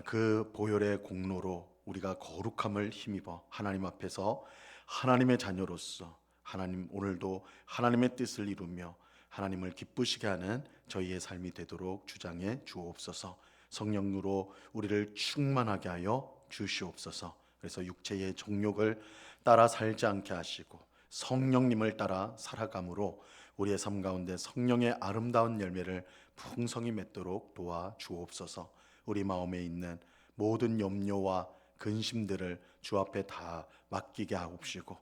그 보혈의 공로로 우리가 거룩함을 힘입어 하나님 앞에서 하나님의 자녀로서 하나님 오늘도 하나님의 뜻을 이루며 하나님을 기쁘시게 하는 저희의 삶이 되도록 주장해 주옵소서. 성령으로 우리를 충만하게 하여 주시옵소서. 그래서 육체의 정욕을 따라 살지 않게 하시고 성령님을 따라 살아감으로 우리의 삶 가운데 성령의 아름다운 열매를 풍성히 맺도록 도와 주옵소서. 우리 마음에 있는 모든 염려와 근심들을 주 앞에 다 맡기게 하옵시고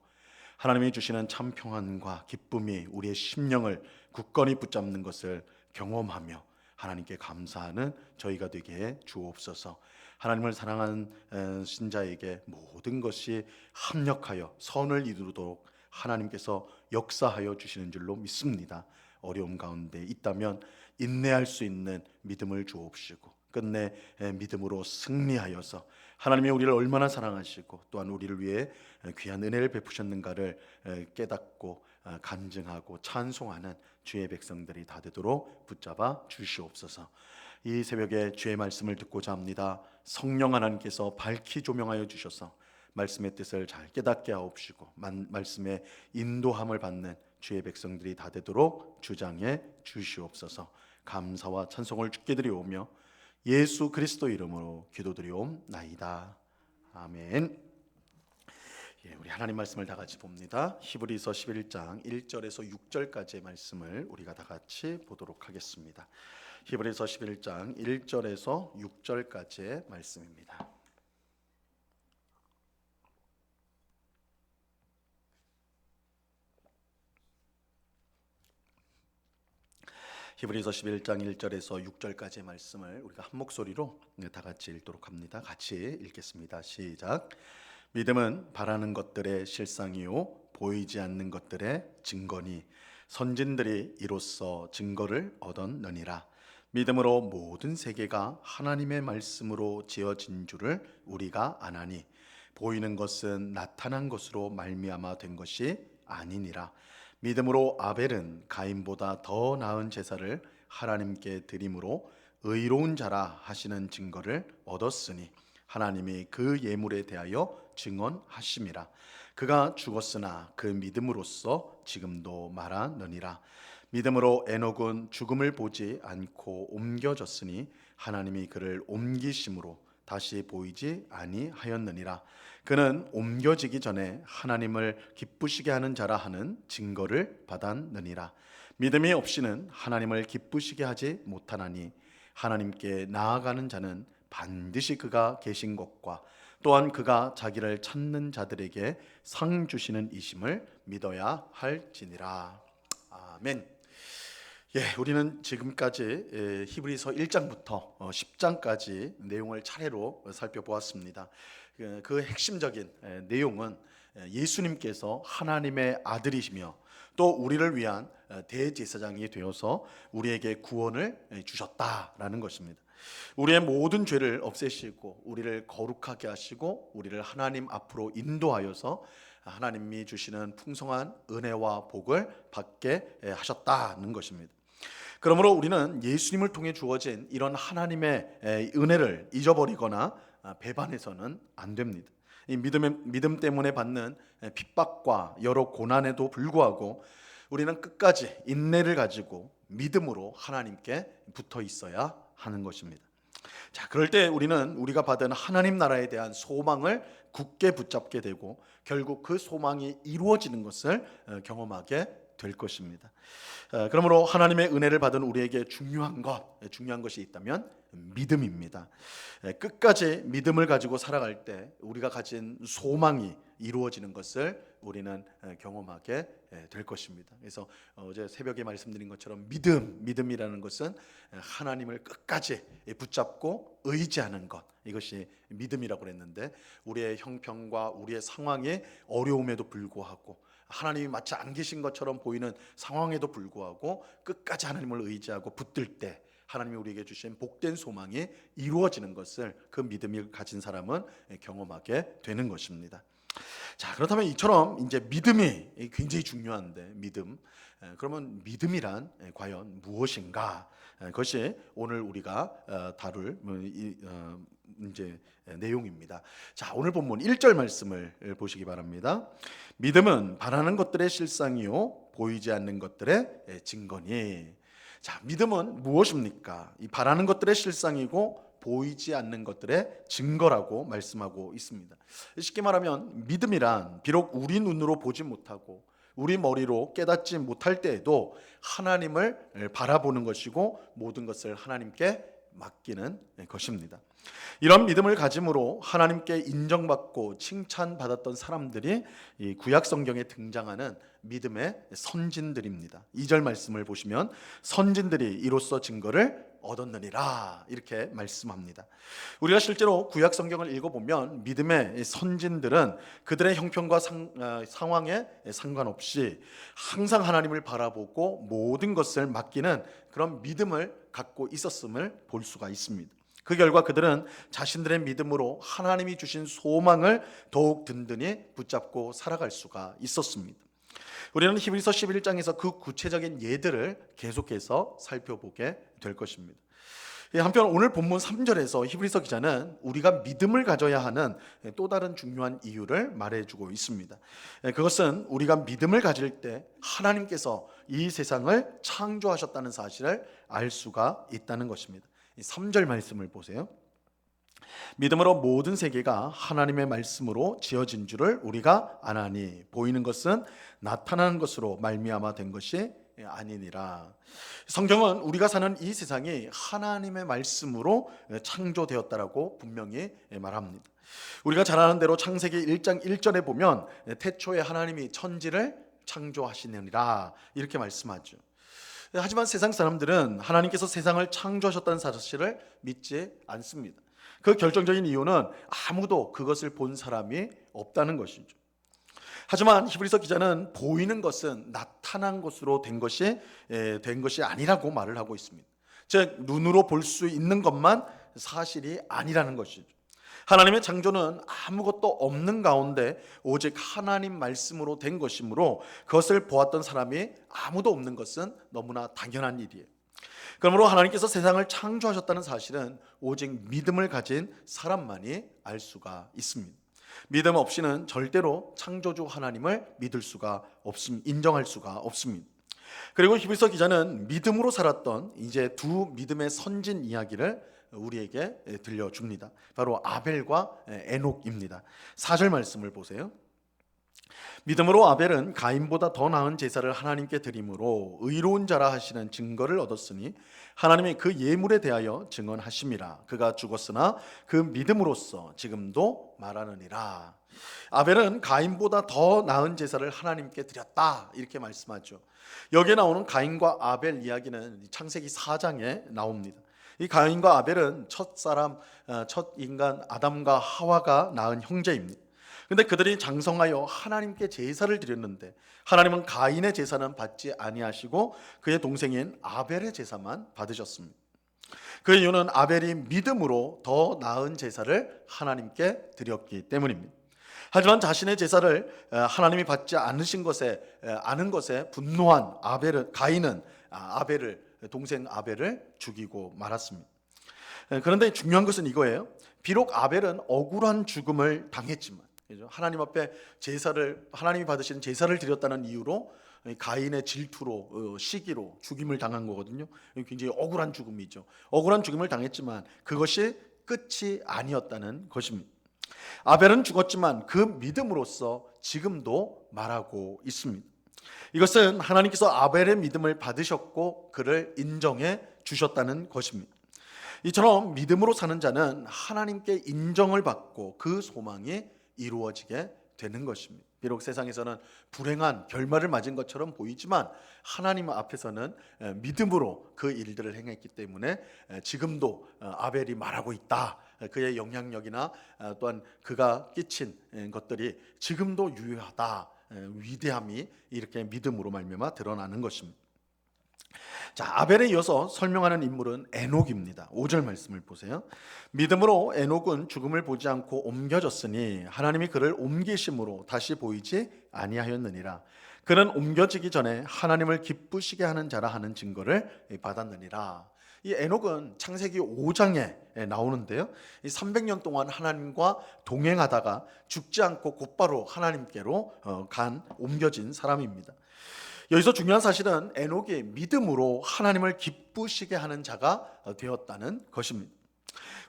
하나님이 주시는 참 평안과 기쁨이 우리의 심령을 굳건히 붙잡는 것을 경험하며 하나님께 감사하는 저희가 되게 해 주옵소서. 하나님을 사랑하는 신자에게 모든 것이 합력하여 선을 이루도록 하나님께서 역사하여 주시는 줄로 믿습니다. 어려움 가운데 있다면 인내할 수 있는 믿음을 주옵시고 끝내 믿음으로 승리하여서 하나님이 우리를 얼마나 사랑하시고 또한 우리를 위해 귀한 은혜를 베푸셨는가를 깨닫고 간증하고 찬송하는 주의 백성들이 다 되도록 붙잡아 주시옵소서. 이 새벽에 주의 말씀을 듣고자 합니다. 성령 하나님께서 밝히 조명하여 주셔서 말씀의 뜻을 잘 깨닫게 하옵시고 말씀의 인도함을 받는 주의 백성들이 다 되도록 주장해 주시옵소서. 감사와 찬송을 주께 드리오며 예수 그리스도 이름으로 기도드리옵나이다. 아멘. 우리 하나님 말씀을 다 같이 봅니다. 히브리서 11장 1절에서 6절까지의 말씀을 우리가 다 같이 보도록 하겠습니다. 히브리서 11장 1절에서 6절까지의 말씀입니다. 히브리서 11장 1절에서 6절까지의 말씀을 우리가 한 목소리로 다 같이 읽도록 합니다. 같이 읽겠습니다. 시작. 믿음은 바라는 것들의 실상이요 보이지 않는 것들의 증거니 선진들이 이로써 증거를 얻었느니라. 믿음으로 모든 세계가 하나님의 말씀으로 지어진 줄을 우리가 아나니 보이는 것은 나타난 것으로 말미암아 된 것이 아니니라. 믿음으로 아벨은 가인보다 더 나은 제사를 하나님께 드림으로 의로운 자라 하시는 증거를 얻었으니 하나님이 그 예물에 대하여 증언하심이라. 그가 죽었으나 그 믿음으로써 지금도 말하느니라. 믿음으로 에녹은 죽음을 보지 않고 옮겨졌으니 하나님이 그를 옮기심으로 다시 보이지 아니하였느니라. 그는 옮겨지기 전에 하나님을 기쁘시게 하는 자라 하는 증거를 받았느니라. 믿음이 없이는 하나님을 기쁘시게 하지 못하나니 하나님께 나아가는 자는 반드시 그가 계신 것과 또한 그가 자기를 찾는 자들에게 상 주시는 이심을 믿어야 할지니라. 아멘. 우리는 지금까지 히브리서 1장부터 10장까지 내용을 차례로 살펴보았습니다. 그 핵심적인 내용은 예수님께서 하나님의 아들이시며 또 우리를 위한 대제사장이 되어서 우리에게 구원을 주셨다라는 것입니다. 우리의 모든 죄를 없애시고 우리를 거룩하게 하시고 우리를 하나님 앞으로 인도하여서 하나님이 주시는 풍성한 은혜와 복을 받게 하셨다는 것입니다. 그러므로 우리는 예수님을 통해 주어진 이런 하나님의 은혜를 잊어버리거나 배반해서는 안 됩니다. 이 믿음 때문에 받는 핍박과 여러 고난에도 불구하고 우리는 끝까지 인내를 가지고 믿음으로 하나님께 붙어 있어야 하는 것입니다. 자, 그럴 때 우리는 우리가 받은 하나님 나라에 대한 소망을 굳게 붙잡게 되고 결국 그 소망이 이루어지는 것을 경험하게 될 것입니다. 그러므로 하나님의 은혜를 받은 우리에게 중요한 것이 있다면 믿음입니다. 끝까지 믿음을 가지고 살아갈 때 우리가 가진 소망이 이루어지는 것을 우리는 경험하게 될 것입니다. 그래서 어제 새벽에 말씀드린 것처럼 믿음이라는 것은 하나님을 끝까지 붙잡고 의지하는 것, 이것이 믿음이라고 그랬는데 우리의 형편과 우리의 상황의 어려움에도 불구하고 하나님이 마치 안 계신 것처럼 보이는 상황에도 불구하고 끝까지 하나님을 의지하고 붙들 때 하나님이 우리에게 주신 복된 소망이 이루어지는 것을 그 믿음을 가진 사람은 경험하게 되는 것입니다. 자, 그렇다면 이처럼 이제 믿음이 굉장히 중요한데 그러면 믿음이란 과연 무엇인가? 그것이 오늘 우리가 다룰 이제 내용입니다. 자, 오늘 본문 1절 말씀을 보시기 바랍니다. 믿음은 바라는 것들의 실상이요 보이지 않는 것들의 증거니. 자, 믿음은 무엇입니까? 이 바라는 것들의 실상이고 보이지 않는 것들의 증거라고 말씀하고 있습니다. 쉽게 말하면 믿음이란 비록 우리 눈으로 보지 못하고 우리 머리로 깨닫지 못할 때에도 하나님을 바라보는 것이고 모든 것을 하나님께 맡기는 것입니다. 이런 믿음을 가짐으로 하나님께 인정받고 칭찬받았던 사람들이 이 구약 성경에 등장하는 믿음의 선진들입니다. 2절 말씀을 보시면 선진들이 이로써 증거를 얻었느니라 이렇게 말씀합니다. 우리가 실제로 구약 성경을 읽어보면 믿음의 선진들은 그들의 형편과 상황에 상관없이 항상 하나님을 바라보고 모든 것을 맡기는 그런 믿음을 갖고 있었음을 볼 수가 있습니다. 그 결과 그들은 자신들의 믿음으로 하나님이 주신 소망을 더욱 든든히 붙잡고 살아갈 수가 있었습니다. 우리는 히브리서 11장에서 그 구체적인 예들을 계속해서 살펴보게 될 것입니다. 한편 오늘 본문 3절에서 히브리서 기자는 우리가 믿음을 가져야 하는 또 다른 중요한 이유를 말해주고 있습니다. 그것은 우리가 믿음을 가질 때 하나님께서 이 세상을 창조하셨다는 사실을 알 수가 있다는 것입니다. 3절 말씀을 보세요. 믿음으로 모든 세계가 하나님의 말씀으로 지어진 줄을 우리가 아나니 보이는 것은 나타나는 것으로 말미암아 된 것이 아니니라. 성경은 우리가 사는 이 세상이 하나님의 말씀으로 창조되었다라고 분명히 말합니다. 우리가 잘 아는 대로 창세기 1장 1절에 보면 태초에 하나님이 천지를 창조하시느니라 이렇게 말씀하죠. 하지만 세상 사람들은 하나님께서 세상을 창조하셨다는 사실을 믿지 않습니다. 그 결정적인 이유는 아무도 그것을 본 사람이 없다는 것이죠. 하지만 히브리서 기자는 보이는 것은 나타난 것으로 된 것이 아니라고 말을 하고 있습니다. 즉 눈으로 볼 수 있는 것만 사실이 아니라는 것이죠. 하나님의 창조는 아무것도 없는 가운데 오직 하나님 말씀으로 된 것이므로 그것을 보았던 사람이 아무도 없는 것은 너무나 당연한 일이에요. 그러므로 하나님께서 세상을 창조하셨다는 사실은 오직 믿음을 가진 사람만이 알 수가 있습니다. 믿음 없이는 절대로 창조주 하나님을 믿을 수가 인정할 수가 없습니다. 그리고 히브리서 기자는 믿음으로 살았던 이제 두 믿음의 선진 이야기를 우리에게 들려줍니다. 바로 아벨과 에녹입니다. 4절 말씀을 보세요. 믿음으로 아벨은 가인보다 더 나은 제사를 하나님께 드림으로 의로운 자라 하시는 증거를 얻었으니 하나님이 그 예물에 대하여 증언하심이라. 그가 죽었으나 그 믿음으로써 지금도 말하느니라. 아벨은 가인보다 더 나은 제사를 하나님께 드렸다 이렇게 말씀하죠. 여기에 나오는 가인과 아벨 이야기는 창세기 4장에 나옵니다. 이 가인과 아벨은 첫 인간 아담과 하와가 낳은 형제입니다. 근데 그들이 장성하여 하나님께 제사를 드렸는데 하나님은 가인의 제사는 받지 아니하시고 그의 동생인 아벨의 제사만 받으셨습니다. 그 이유는 아벨이 믿음으로 더 나은 제사를 하나님께 드렸기 때문입니다. 하지만 자신의 제사를 하나님이 받지 않으신 것에 아는 것에 분노한 가인은 동생 아벨을 죽이고 말았습니다. 그런데 중요한 것은 이거예요. 비록 아벨은 억울한 죽음을 당했지만 하나님 앞에 하나님이 받으시는 제사를 드렸다는 이유로 가인의 질투로 시기로 죽임을 당한 거거든요. 굉장히 억울한 죽음이죠. 억울한 죽임을 당했지만 그것이 끝이 아니었다는 것입니다. 아벨은 죽었지만 그 믿음으로써 지금도 말하고 있습니다. 이것은 하나님께서 아벨의 믿음을 받으셨고 그를 인정해 주셨다는 것입니다. 이처럼 믿음으로 사는 자는 하나님께 인정을 받고 그 소망이 이루어지게 되는 것입니다. 비록 세상에서는 불행한 결말을 맞은 것처럼 보이지만 하나님 앞에서는 믿음으로 그 일들을 행했기 때문에 지금도 아벨이 말하고 있다. 그의 영향력이나 또한 그가 끼친 것들이 지금도 유효하다. 위대함이 이렇게 믿음으로 말미암아 드러나는 것입니다. 자, 아벨에 이어서 설명하는 인물은 에녹입니다. 5절 말씀을 보세요. 믿음으로 에녹은 죽음을 보지 않고 옮겨졌으니 하나님이 그를 옮기심으로 다시 보이지 아니하였느니라. 그는 옮겨지기 전에 하나님을 기쁘시게 하는 자라 하는 증거를 받았느니라. 이 에녹은 창세기 5장에 나오는데요. 이 300년 동안 하나님과 동행하다가 죽지 않고 곧바로 하나님께로 옮겨진 사람입니다. 여기서 중요한 사실은 에녹이 믿음으로 하나님을 기쁘시게 하는 자가 되었다는 것입니다.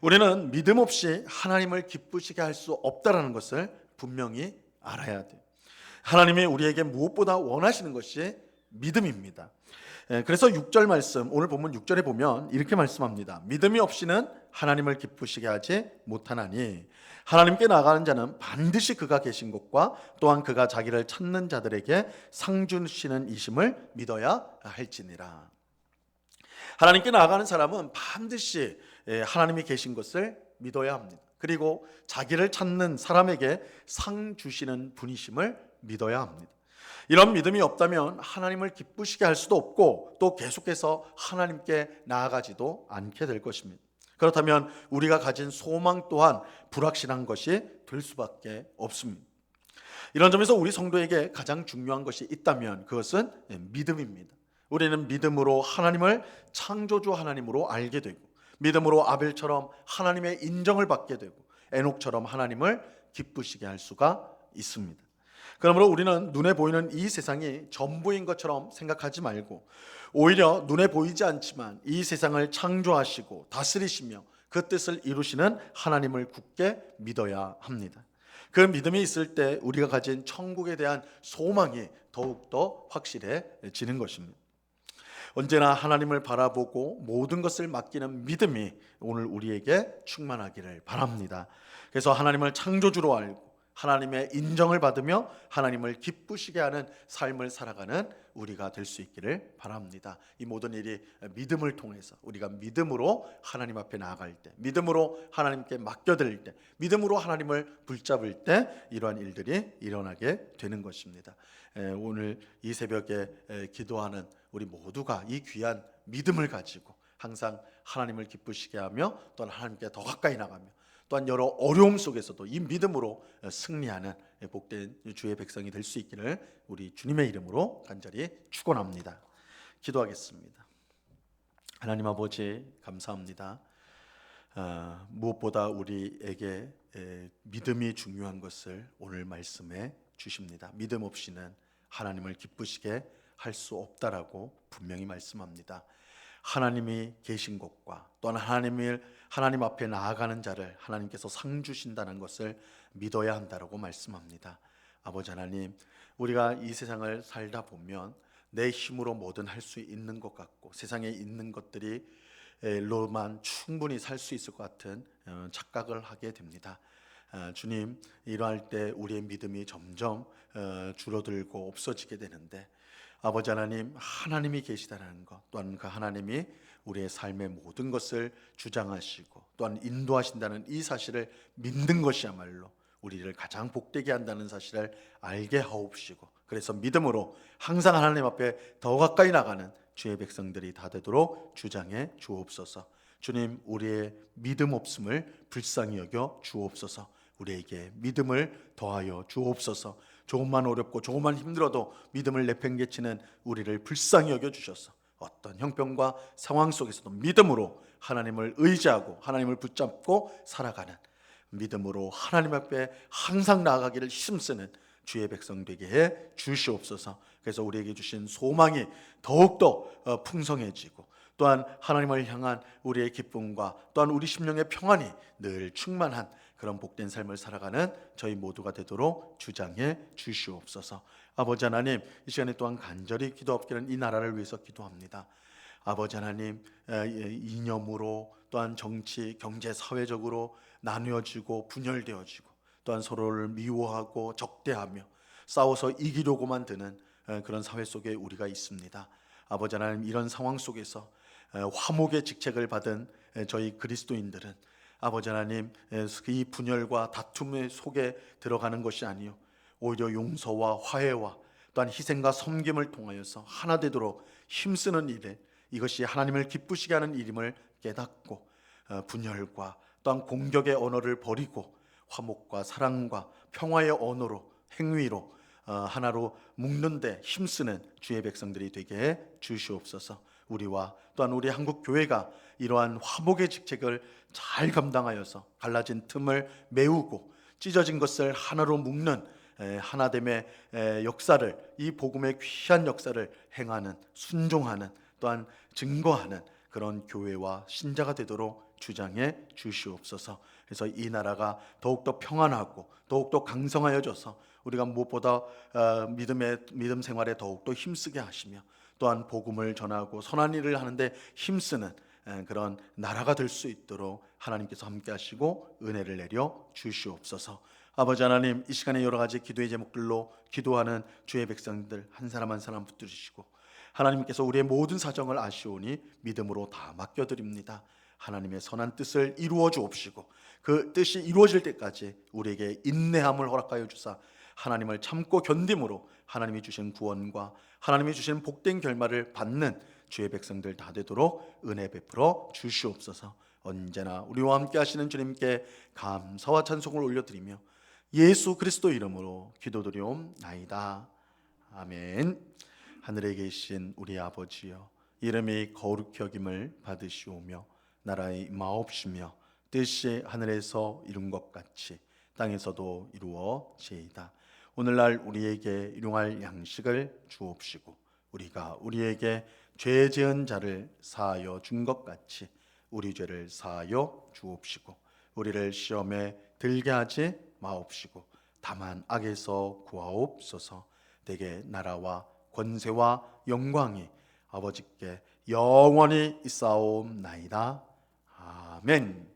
우리는 믿음 없이 하나님을 기쁘시게 할 수 없다라는 것을 분명히 알아야 돼요. 하나님이 우리에게 무엇보다 원하시는 것이 믿음입니다. 그래서 6절 말씀, 오늘 본문 6절에 보면 이렇게 말씀합니다. 믿음이 없이는 하나님을 기쁘시게 하지 못하나니 하나님께 나아가는 자는 반드시 그가 계신 곳과 또한 그가 자기를 찾는 자들에게 상 주시는 이심을 믿어야 할지니라. 하나님께 나아가는 사람은 반드시 하나님이 계신 것을 믿어야 합니다. 그리고 자기를 찾는 사람에게 상 주시는 분이심을 믿어야 합니다. 이런 믿음이 없다면 하나님을 기쁘시게 할 수도 없고 또 계속해서 하나님께 나아가지도 않게 될 것입니다. 그렇다면 우리가 가진 소망 또한 불확실한 것이 될 수밖에 없습니다. 이런 점에서 우리 성도에게 가장 중요한 것이 있다면 그것은 믿음입니다. 우리는 믿음으로 하나님을 창조주 하나님으로 알게 되고 믿음으로 아벨처럼 하나님의 인정을 받게 되고 에녹처럼 하나님을 기쁘시게 할 수가 있습니다. 그러므로 우리는 눈에 보이는 이 세상이 전부인 것처럼 생각하지 말고 오히려 눈에 보이지 않지만 이 세상을 창조하시고 다스리시며 그 뜻을 이루시는 하나님을 굳게 믿어야 합니다. 그 믿음이 있을 때 우리가 가진 천국에 대한 소망이 더욱더 확실해지는 것입니다. 언제나 하나님을 바라보고 모든 것을 맡기는 믿음이 오늘 우리에게 충만하기를 바랍니다. 그래서 하나님을 창조주로 알고 하나님의 인정을 받으며 하나님을 기쁘시게 하는 삶을 살아가는 우리가 될 수 있기를 바랍니다. 이 모든 일이 믿음을 통해서 우리가 믿음으로 하나님 앞에 나아갈 때, 믿음으로 하나님께 맡겨드릴 때, 믿음으로 하나님을 붙잡을 때 이러한 일들이 일어나게 되는 것입니다. 오늘 이 새벽에 기도하는 우리 모두가 이 귀한 믿음을 가지고 항상 하나님을 기쁘시게 하며 또한 하나님께 더 가까이 나가며 또한 여러 어려움 속에서도 이 믿음으로 승리하는 복된 주의 백성이 될 수 있기를 우리 주님의 이름으로 간절히 축원합니다. 기도하겠습니다. 하나님 아버지 감사합니다. 무엇보다 우리에게 믿음이 중요한 것을 오늘 말씀해 주십니다. 믿음 없이는 하나님을 기쁘시게 할 수 없다라고 분명히 말씀합니다. 하나님이 계신 곳과 또한 하나님 앞에 나아가는 자를 하나님께서 상 주신다는 것을 믿어야 한다라고 말씀합니다. 아버지 하나님, 우리가 이 세상을 살다 보면 내 힘으로 뭐든 할 수 있는 것 같고 세상에 있는 것들이 로만 충분히 살 수 있을 것 같은 착각을 하게 됩니다. 주님, 이러할 때 우리의 믿음이 점점 줄어들고 없어지게 되는데 아버지 하나님, 하나님이 계시다는 것 또한 그 하나님이 우리의 삶의 모든 것을 주장하시고 또한 인도하신다는 이 사실을 믿는 것이야말로 우리를 가장 복되게 한다는 사실을 알게 하옵시고 그래서 믿음으로 항상 하나님 앞에 더 가까이 나가는 주의 백성들이 다 되도록 주장해 주옵소서. 주님, 우리의 믿음 없음을 불쌍히 여겨 주옵소서. 우리에게 믿음을 더하여 주옵소서. 조금만 어렵고 조금만 힘들어도 믿음을 내팽개치는 우리를 불쌍히 여겨 주셔서 어떤 형편과 상황 속에서도 믿음으로 하나님을 의지하고 하나님을 붙잡고 살아가는 믿음으로 하나님 앞에 항상 나아가기를 힘쓰는 주의 백성 되게 해 주시옵소서. 그래서 우리에게 주신 소망이 더욱더 풍성해지고 또한 하나님을 향한 우리의 기쁨과 또한 우리 심령의 평안이 늘 충만한 그런 복된 삶을 살아가는 저희 모두가 되도록 주장해 주시옵소서. 아버지 하나님, 이 시간에 또한 간절히 기도하옵기는 이 나라를 위해서 기도합니다. 아버지 하나님, 이념으로 또한 정치, 경제, 사회적으로 나누어지고 분열되어지고 또한 서로를 미워하고 적대하며 싸워서 이기려고만 드는 그런 사회 속에 우리가 있습니다. 아버지 하나님, 이런 상황 속에서 화목의 직책을 받은 저희 그리스도인들은 아버지 하나님, 이 분열과 다툼의 속에 들어가는 것이 아니요 오히려 용서와 화해와 또한 희생과 섬김을 통하여서 하나 되도록 힘쓰는 일에 이것이 하나님을 기쁘시게 하는 일임을 깨닫고 분열과 또한 공격의 언어를 버리고 화목과 사랑과 평화의 언어로 행위로 하나로 묶는 데 힘쓰는 주의 백성들이 되게 해 주시옵소서. 우리와 또한 우리 한국 교회가 이러한 화목의 직책을 잘 감당하여서 갈라진 틈을 메우고 찢어진 것을 하나로 묶는 하나됨의 역사를, 이 복음의 귀한 역사를 행하는, 순종하는, 또한 증거하는 그런 교회와 신자가 되도록 주장해 주시옵소서. 그래서 이 나라가 더욱더 평안하고 더욱더 강성하여져서 우리가 무엇보다 믿음 생활에 더욱더 힘쓰게 하시며 또한 복음을 전하고 선한 일을 하는데 힘쓰는 그런 나라가 될 수 있도록 하나님께서 함께 하시고 은혜를 내려 주시옵소서. 아버지 하나님, 이 시간에 여러 가지 기도의 제목들로 기도하는 주의 백성들 한 사람 한 사람 붙들으시고 하나님께서 우리의 모든 사정을 아시오니 믿음으로 다 맡겨드립니다. 하나님의 선한 뜻을 이루어 주옵시고 그 뜻이 이루어질 때까지 우리에게 인내함을 허락하여 주사 하나님을 참고 견딤으로 하나님이 주신 구원과 하나님이 주신 복된 결말을 받는 주의 백성들 다 되도록 은혜 베풀어 주시옵소서. 언제나 우리와 함께 하시는 주님께 감사와 찬송을 올려드리며 예수 그리스도 이름으로 기도드리옵나이다. 아멘. 하늘에 계신 우리 아버지여, 이름이 거룩히 여김을 받으시오며 나라의 임하옵시며 뜻이 하늘에서 이룬 것 같이 땅에서도 이루어지이다. 오늘날 우리에게 일용할 양식을 주옵시고 우리가 우리에게 죄 지은 자를 사하여 준 것 같이 우리 죄를 사하여 주옵시고 우리를 시험에 들게 하지 마옵시고 다만 악에서 구하옵소서. 대개 나라와 권세와 영광이 아버지께 영원히 있사옵나이다. 아멘.